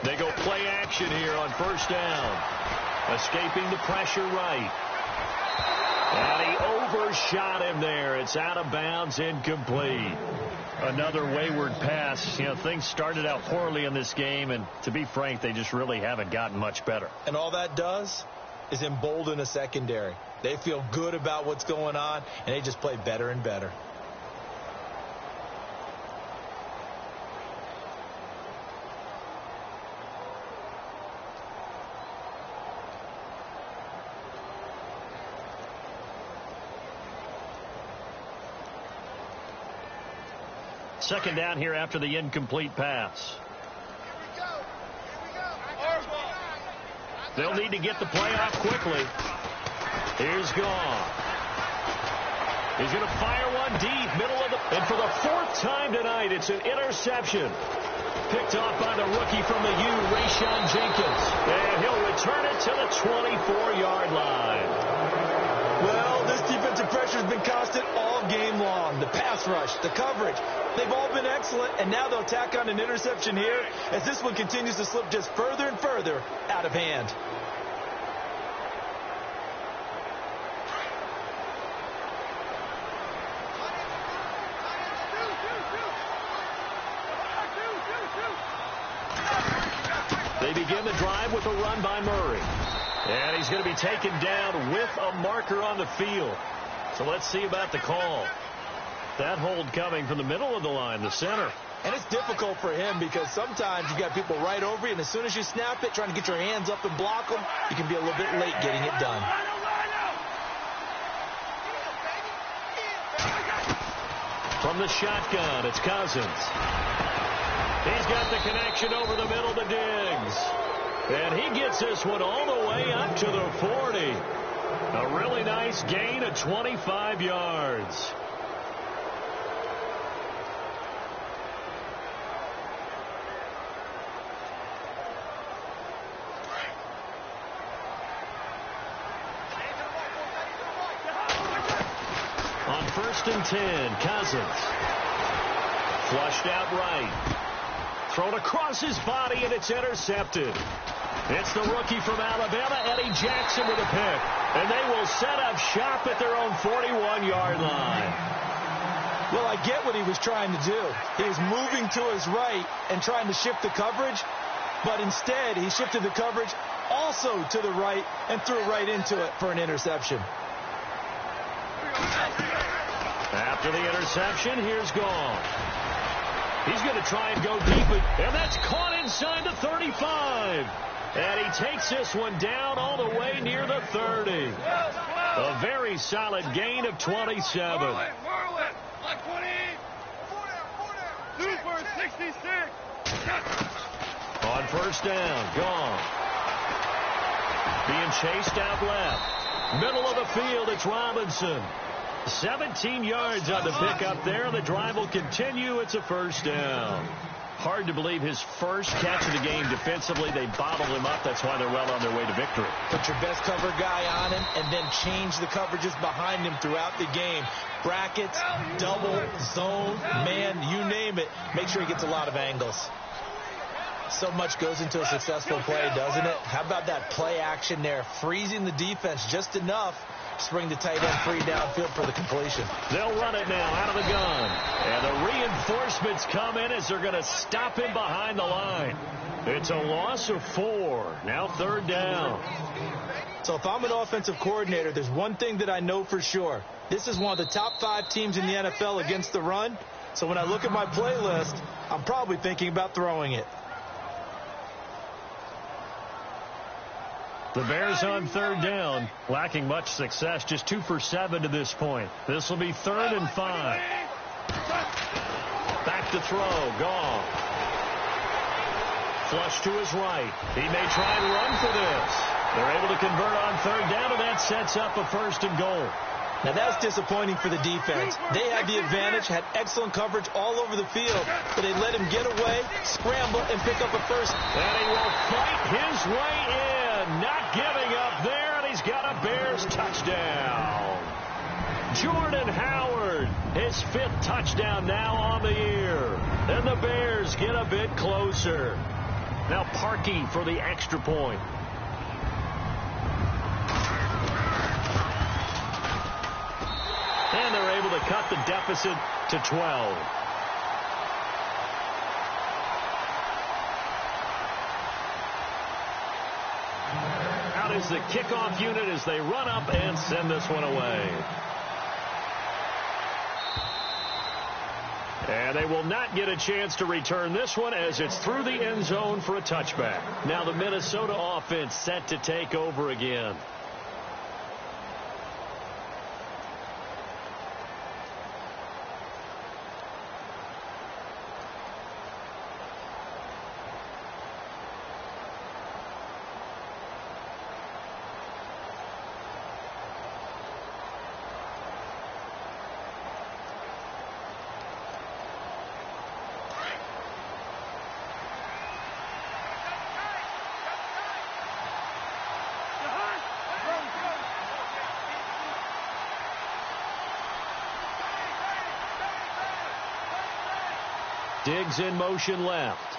They go play action here on 1st down. Escaping the pressure right. And he overshot him there. It's out of bounds, incomplete. Another wayward pass. You know, things started out poorly in this game, and to be frank, they just really haven't gotten much better. And all that does is embolden a secondary. They feel good about what's going on, and they just play better and better. Second down here after the incomplete pass. They'll need to get the play off quickly. Here's Goff. He's going to fire one deep, middle of the... And for the 4th time tonight, it's an interception. Picked off by the rookie from the U, Rayshon Jenkins. And he'll return it to the 24-yard line. Well, this defensive pressure has been constant all game long. The pass rush, the coverage, they've all been excellent, and now they'll tack on an interception here as this one continues to slip just further and further out of hand. They begin the drive with a run by Murray. And he's going to be taken down with a marker on the field. So let's see about the call. That hold coming from the middle of the line, the center. And it's difficult for him because sometimes you got people right over you, and as soon as you snap it, trying to get your hands up and block them, you can be a little bit late getting it done. From the shotgun, it's Cousins. He's got the connection over the middle to Diggs. And he gets this one all the way up to the 40. A really nice gain of 25 yards. On 1st and 10, Cousins. Flushed out right. Thrown across his body, and it's intercepted. It's the rookie from Alabama, Eddie Jackson, with a pick. And they will set up shop at their own 41-yard line. Well, I get what he was trying to do. He was moving to his right and trying to shift the coverage, but instead he shifted the coverage also to the right and threw right into it for an interception. After the interception, here's Gall. He's going to try and go deep, and that's caught inside the 35. And he takes this one down all the way near the 30. A very solid gain of 27. On 1st down, Gall. Being chased out left. Middle of the field, it's Robinson. 17 yards on the pickup there. The drive will continue. It's a 1st down. Hard to believe his first catch of the game defensively. They bottled him up. That's why they're well on their way to victory. Put your best cover guy on him and then change the coverages behind him throughout the game. Brackets, double, zone, man, you name it. Make sure he gets a lot of angles. So much goes into a successful play, doesn't it? How about that play action there? Freezing the defense just enough to bring the tight end free downfield for the completion. They'll run it now out of the gun. And the reinforcements come in as they're going to stop him behind the line. It's a loss of 4. Now 3rd down. So if I'm an offensive coordinator, there's one thing that I know for sure. This is one of the top 5 teams in the NFL against the run. So when I look at my playlist, I'm probably thinking about throwing it. The Bears on 3rd down, lacking much success, just 2 for 7 to this point. This will be 3rd and 5. Back to throw, Gall. Flush to his right. He may try and run for this. They're able to convert on 3rd down, and that sets up a 1st and goal. Now that's disappointing for the defense. They had the advantage, had excellent coverage all over the field, but they let him get away, scramble, and pick up a 1st. And he will fight his way in. Not giving up there, and he's got a Bears touchdown. Jordan Howard, his 5th touchdown now on the year. And the Bears get a bit closer. Now Parkey for the extra point. And they're able to cut the deficit to 12. Out is the kickoff unit as they run up and send this one away. And they will not get a chance to return this one as it's through the end zone for a touchback. Now the Minnesota offense set to take over again. Diggs in motion left.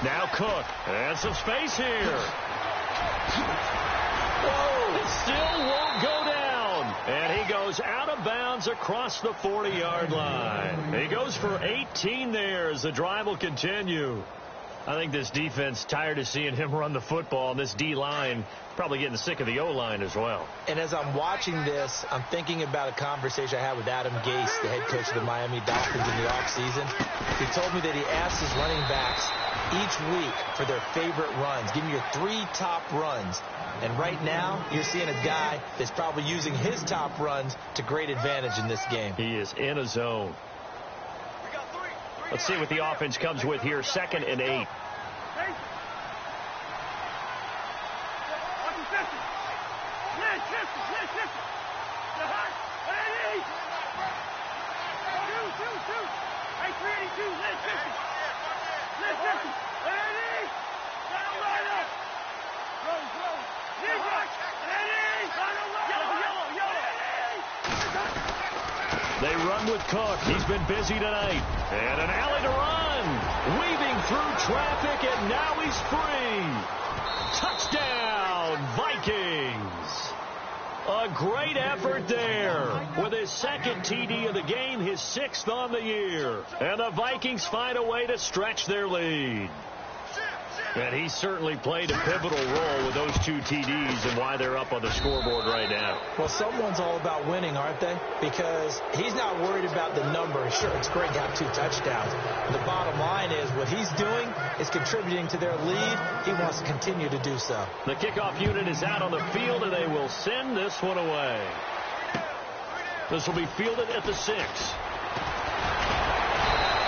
Now Cook. And some space here. Whoa, it still won't go down. And he goes out of bounds across the 40-yard line. He goes for 18 there as the drive will continue. I think this defense tired of seeing him run the football, and this D-line probably getting sick of the O-line as well. And as I'm watching this, I'm thinking about a conversation I had with Adam Gase, the head coach of the Miami Dolphins in the offseason. He told me that he asked his running backs each week for their favorite runs. Give me your 3 top runs. And right now, you're seeing a guy that's probably using his top runs to great advantage in this game. He is in a zone. Let's see what the offense comes with here. 2nd and 8. They run with Cook. He's been busy tonight. And an alley to run. Weaving through traffic, and now he's free. Touchdown, Vikings. A great effort there. With his 2nd TD of the game, his 6th on the year. And the Vikings find a way to stretch their lead. And he certainly played a pivotal role with those 2 TDs and why they're up on the scoreboard right now. Well, someone's all about winning, aren't they? Because he's not worried about the number. Sure, it's great to have 2 touchdowns. The bottom line is what he's doing is contributing to their lead. He wants to continue to do so. The kickoff unit is out on the field, and they will send this one away. This will be fielded at the 6.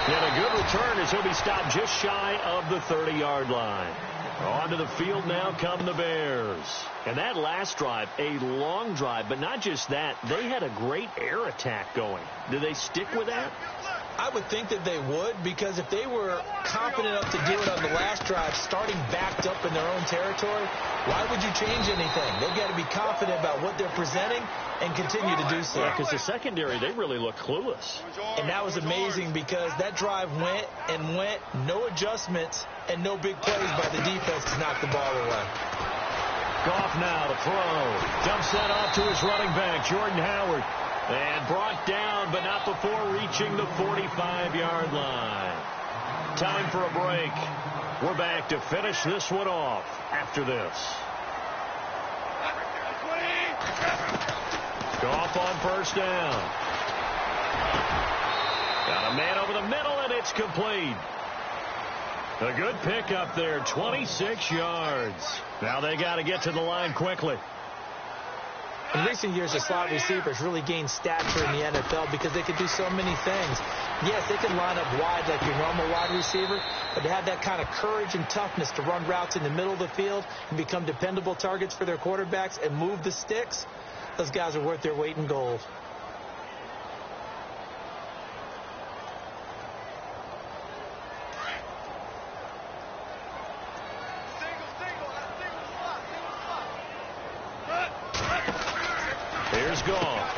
And a good return as he'll be stopped just shy of the 30-yard line. Onto the field now come the Bears. And that last drive, a long drive, but not just that. They had a great air attack going. Do they stick with that? I would think that they would, because if they were confident enough to do it on the last drive, starting backed up in their own territory, why would you change anything? They've got to be confident about what they're presenting and continue to do so. Because the secondary, they really look clueless. And that was amazing because that drive went and went, no adjustments, and no big plays by the defense to knock the ball away. Goff now to throw. Dumps that off to his running back, Jordan Howard. And brought down, but not before reaching the 45-yard line. Time for a break. We're back to finish this one off after this. Goff on 1st down. Got a man over the middle, and it's complete. A good pickup there, 26 yards. Now they got to get to the line quickly. In recent years, the slot receivers really gained stature in the NFL because they could do so many things. Yes, they could line up wide like your normal wide receiver, but they had that kind of courage and toughness to run routes in the middle of the field and become dependable targets for their quarterbacks and move the sticks. Those guys are worth their weight in gold. Here's Goff.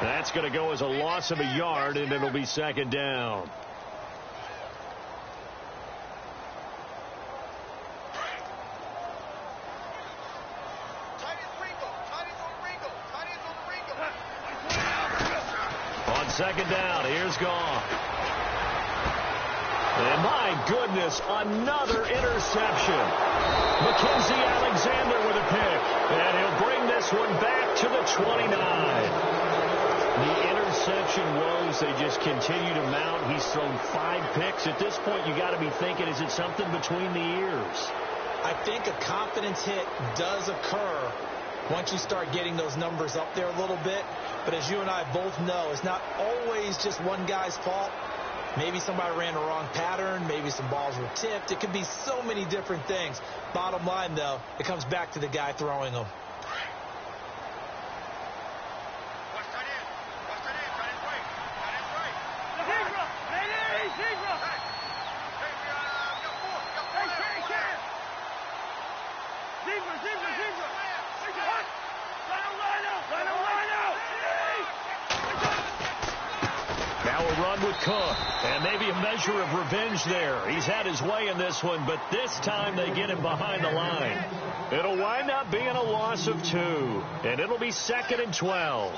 That's going to go as a loss of a yard, and it'll be 2nd down. On 2nd down, here's Goff. And my goodness, another interception. Mackenzie Alexander with a pick. And he'll bring this one back to the 29. The interception woes, they just continue to mount. He's thrown 5 picks. At this point, you got to be thinking, is it something between the ears? I think a confidence hit does occur once you start getting those numbers up there a little bit. But as you and I both know, it's not always just one guy's fault. Maybe somebody ran the wrong pattern. Maybe some balls were tipped. It could be so many different things. Bottom line, though, it comes back to the guy throwing them. with Cook. And maybe a measure of revenge there. He's had his way in this one, but this time they get him behind the line. It'll wind up being a loss of 2, and it'll be 2nd and 12.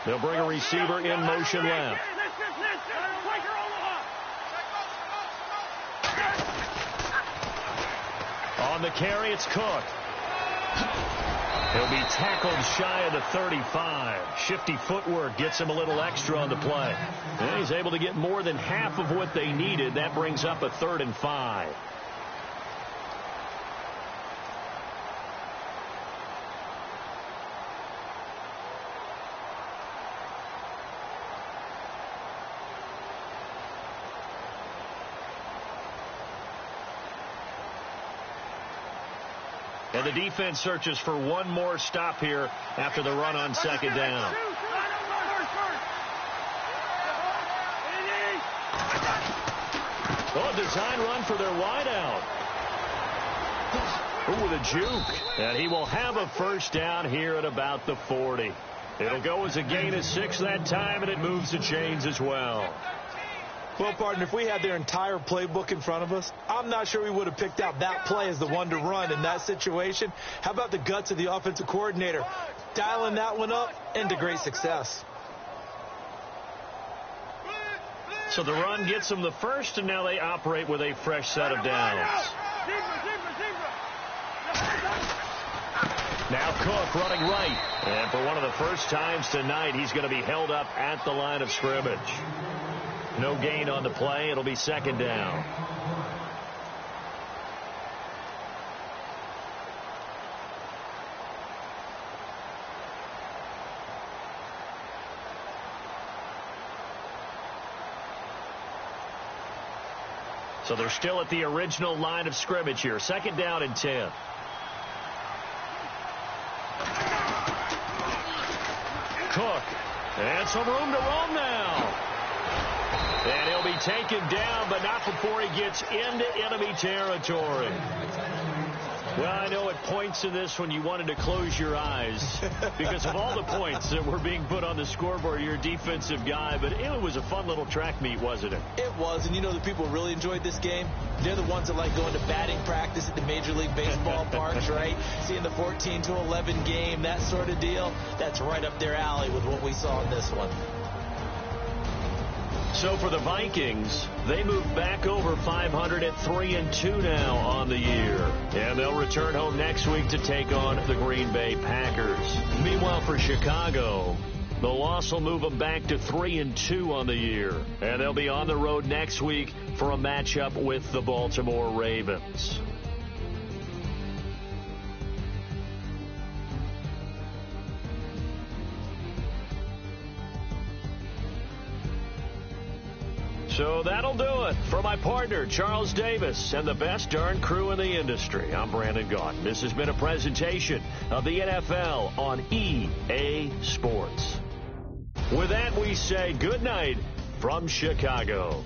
They'll bring a receiver in motion left. On the carry, it's Cook. He'll be tackled shy of the 35. Shifty footwork gets him a little extra on the play. And he's able to get more than half of what they needed. That brings up a 3rd and 5. And the defense searches for one more stop here after the run on 2nd down. Oh, design run for their wideout. Ooh, with a juke. And he will have a 1st down here at about the 40. It'll go as a gain of 6 that time, and it moves the chains as well. Well, partner, if we had their entire playbook in front of us, I'm not sure we would have picked out that play as the one to run in that situation. How about the guts of the offensive coordinator dialing that one up into great success? So the run gets them the 1st, and now they operate with a fresh set of downs. Now Cook running right. And for one of the first times tonight, he's going to be held up at the line of scrimmage. No gain on the play. It'll be 2nd down. So they're still at the original line of scrimmage here. 2nd down and 10. Cook. And some room to roam now. And he'll be taken down, but not before he gets into enemy territory. Well, I know at points in this when you wanted to close your eyes because of all the points that were being put on the scoreboard. You're a defensive guy, but it was a fun little track meet, wasn't it? It was, and you know the people who really enjoyed this game? They're the ones that like going to batting practice at the Major League Baseball parks, right? Seeing the 14-11 game, that sort of deal. That's right up their alley with what we saw in this one. So for the Vikings, they move back over 500 at 3-2 now on the year. And they'll return home next week to take on the Green Bay Packers. Meanwhile, for Chicago, the loss will move them back to 3-2 on the year. And they'll be on the road next week for a matchup with the Baltimore Ravens. So that'll do it. For my partner, Charles Davis, and the best darn crew in the industry, I'm Brandon Gaudin. This has been a presentation of the NFL on EA Sports. With that, we say good night from Chicago.